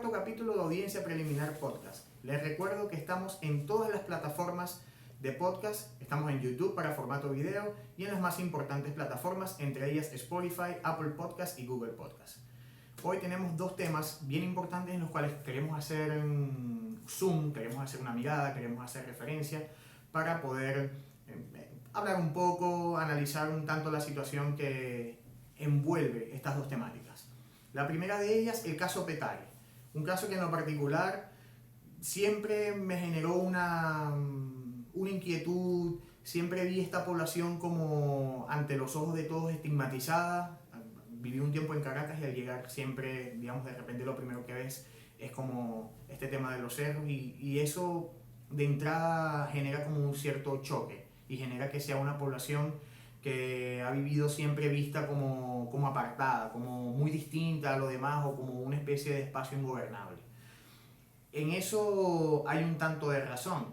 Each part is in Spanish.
cuarto capítulo de Audiencia Preliminar Podcast. Les recuerdo que estamos en todas las plataformas de podcast, estamos en YouTube para formato video y en las más importantes plataformas, entre ellas Spotify, Apple Podcast y Google Podcast. Hoy tenemos dos temas bien importantes en los cuales queremos hacer un zoom, queremos hacer una mirada, queremos hacer referencia para poder hablar un poco, analizar un tanto la situación que envuelve estas dos temáticas. La primera de ellas, el caso Petare, un caso que en lo particular siempre me generó una inquietud. Siempre vi esta población como ante los ojos de todos estigmatizada. Viví un tiempo en Caracas y al llegar siempre, digamos, de repente lo primero que ves es como este tema de los cerros y eso de entrada genera como un cierto choque y genera que sea una población que ha vivido siempre vista como apartada, como muy distinta a lo demás o como una especie de espacio ingobernable. En eso hay un tanto de razón,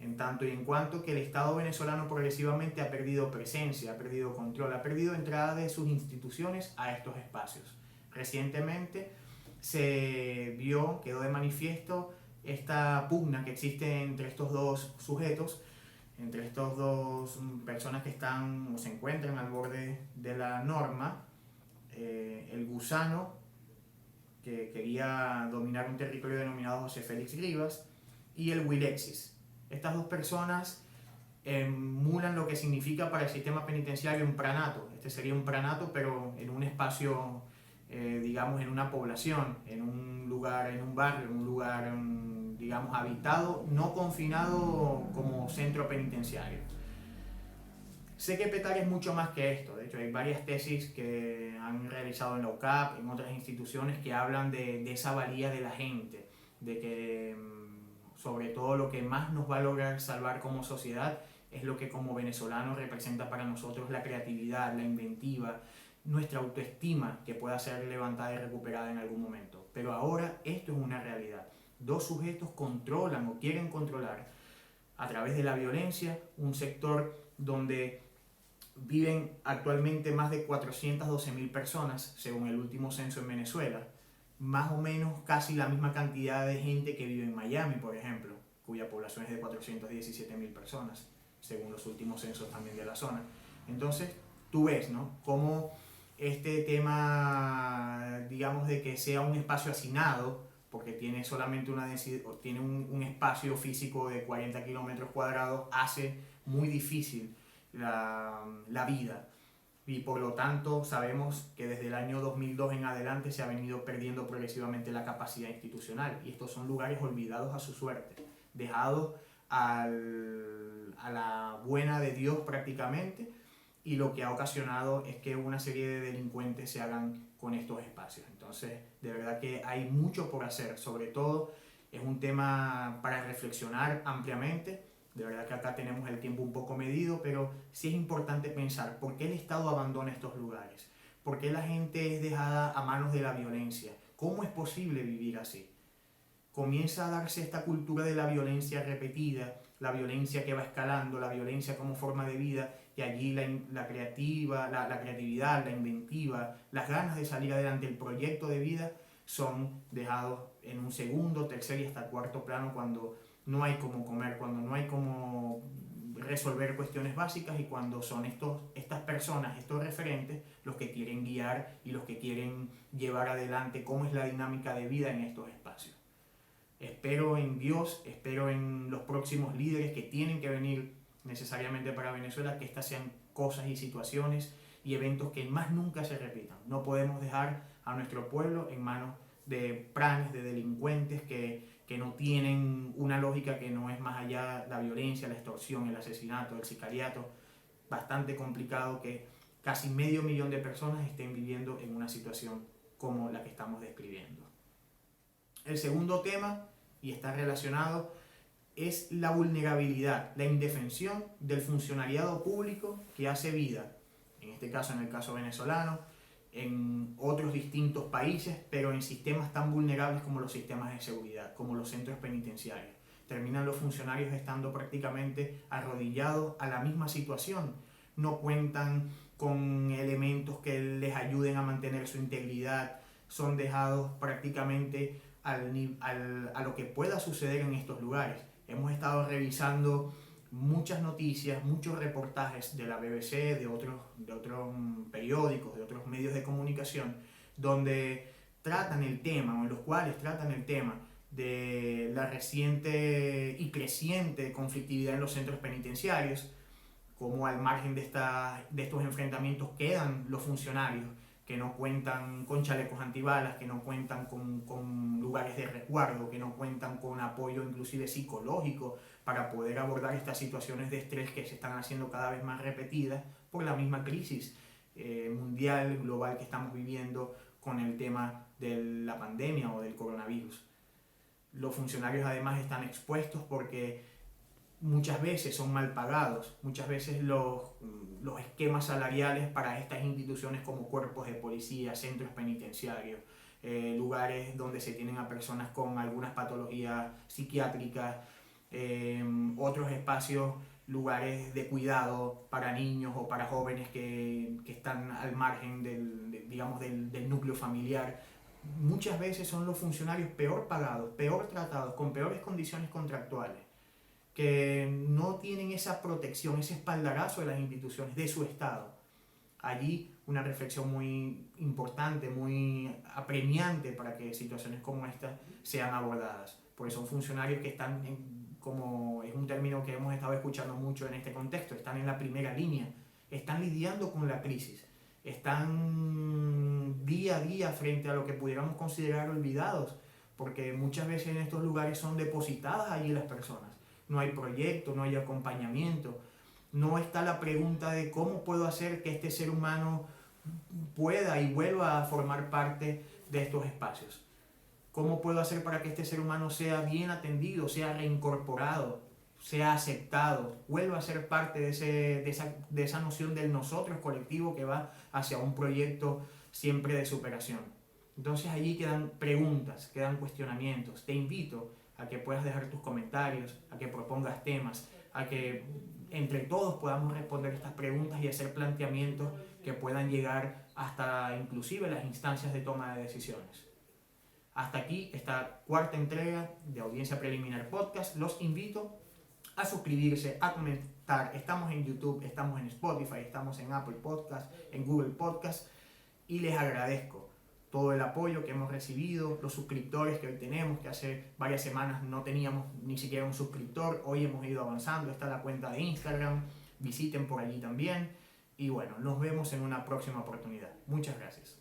en tanto y en cuanto que el Estado venezolano progresivamente ha perdido presencia, ha perdido control, ha perdido entrada de sus instituciones a estos espacios. Recientemente quedó de manifiesto esta pugna que existe entre estos dos sujetos, entre estas dos personas que están o se encuentran al borde de la norma, el gusano, que quería dominar un territorio denominado José Félix Rivas, y el Wilexis. Estas dos personas emulan lo que significa para el sistema penitenciario un pranato. Este sería un pranato, pero en un espacio, digamos, en una población, en un lugar, en un barrio, en un lugar, digamos, habitado, no confinado como centro penitenciario. Sé que Petare es mucho más que esto. De hecho, hay varias tesis que han realizado en la UCAP, en otras instituciones, que hablan de esa valía de la gente, de que sobre todo lo que más nos va a lograr salvar como sociedad es lo que como venezolanos representa para nosotros la creatividad, la inventiva, nuestra autoestima que pueda ser levantada y recuperada en algún momento. Pero ahora esto es una realidad. Dos sujetos controlan o quieren controlar a través de la violencia un sector donde viven actualmente más de 412.000 personas, según el último censo en Venezuela, más o menos casi la misma cantidad de gente que vive en Miami, por ejemplo, cuya población es de 417.000 personas, según los últimos censos también de la zona. Entonces, tú ves, ¿no?, cómo este tema, digamos, de que sea un espacio hacinado, porque tiene solamente una densidad, tiene un espacio físico de 40 kilómetros cuadrados, hace muy difícil la vida. Y por lo tanto sabemos que desde el año 2002 en adelante se ha venido perdiendo progresivamente la capacidad institucional y estos son lugares olvidados a su suerte, dejados a la buena de Dios prácticamente, y lo que ha ocasionado es que una serie de delincuentes se hagan con estos espacios. Entonces, de verdad que hay mucho por hacer, sobre todo es un tema para reflexionar ampliamente. De verdad que acá tenemos el tiempo un poco medido, pero sí es importante pensar por qué el Estado abandona estos lugares, por qué la gente es dejada a manos de la violencia, cómo es posible vivir así. Comienza a darse esta cultura de la violencia repetida, la violencia que va escalando, la violencia como forma de vida, y allí la creatividad, la inventiva, las ganas de salir adelante, el proyecto de vida son dejados en un segundo, tercer y hasta cuarto plano cuando no hay cómo comer, cuando no hay cómo resolver cuestiones básicas y cuando son estas personas, estos referentes, los que quieren guiar y los que quieren llevar adelante cómo es la dinámica de vida en estos espacios. Espero en Dios, espero en los próximos líderes que tienen que venir necesariamente para Venezuela, que estas sean cosas y situaciones y eventos que más nunca se repitan. No podemos dejar a nuestro pueblo en manos de pranes, de delincuentes que no tienen una lógica que no es más allá la violencia, la extorsión, el asesinato, el sicariato. Bastante complicado que casi 500.000 de personas estén viviendo en una situación como la que estamos describiendo. El segundo tema, y está relacionado, es la vulnerabilidad, la indefensión del funcionariado público que hace vida, en este caso, en el caso venezolano, en otros distintos países, pero en sistemas tan vulnerables como los sistemas de seguridad, como los centros penitenciarios. Terminan los funcionarios estando prácticamente arrodillados a la misma situación. No cuentan con elementos que les ayuden a mantener su integridad, son dejados prácticamente a lo que pueda suceder en estos lugares. Hemos estado revisando muchas noticias, muchos reportajes de la BBC, de otros periódicos, de otros medios de comunicación, donde tratan el tema, o en los cuales tratan el tema de la reciente y creciente conflictividad en los centros penitenciarios, como al margen de estos enfrentamientos quedan los funcionarios que no cuentan con chalecos antibalas, que no cuentan con lugares de resguardo, que no cuentan con apoyo inclusive psicológico para poder abordar estas situaciones de estrés que se están haciendo cada vez más repetidas por la misma crisis mundial, global que estamos viviendo con el tema de la pandemia o del coronavirus. Los funcionarios además están expuestos porque muchas veces son mal pagados, muchas veces los esquemas salariales para estas instituciones como cuerpos de policía, centros penitenciarios, lugares donde se tienen a personas con algunas patologías psiquiátricas, otros espacios, lugares de cuidado para niños o para jóvenes que están al margen del núcleo familiar. Muchas veces son los funcionarios peor pagados, peor tratados, con peores condiciones contractuales, que no tienen esa protección, ese espaldarazo de las instituciones, de su Estado. Allí una reflexión muy importante, muy apremiante para que situaciones como esta sean abordadas, porque son funcionarios que están, como es un término que hemos estado escuchando mucho en este contexto, están en la primera línea, están lidiando con la crisis, están día a día frente a lo que pudiéramos considerar olvidados, porque muchas veces en estos lugares son depositadas allí las personas. No hay proyecto, no hay acompañamiento, no está la pregunta de cómo puedo hacer que este ser humano pueda y vuelva a formar parte de estos espacios. ¿Cómo puedo hacer para que este ser humano sea bien atendido, sea reincorporado, sea aceptado, vuelva a ser parte de esa noción del nosotros colectivo que va hacia un proyecto siempre de superación? Entonces allí quedan preguntas, quedan cuestionamientos. Te invito a que puedas dejar tus comentarios, a que propongas temas, a que entre todos podamos responder estas preguntas y hacer planteamientos que puedan llegar hasta inclusive las instancias de toma de decisiones. Hasta aquí esta cuarta entrega de Audiencia Preliminar Podcast. Los invito a suscribirse, a comentar. Estamos en YouTube, estamos en Spotify, estamos en Apple Podcast, en Google Podcast, y les agradezco todo el apoyo que hemos recibido, los suscriptores que hoy tenemos, que hace varias semanas no teníamos ni siquiera un suscriptor. Hoy hemos ido avanzando, está la cuenta de Instagram, visiten por allí también, y bueno, nos vemos en una próxima oportunidad. Muchas gracias.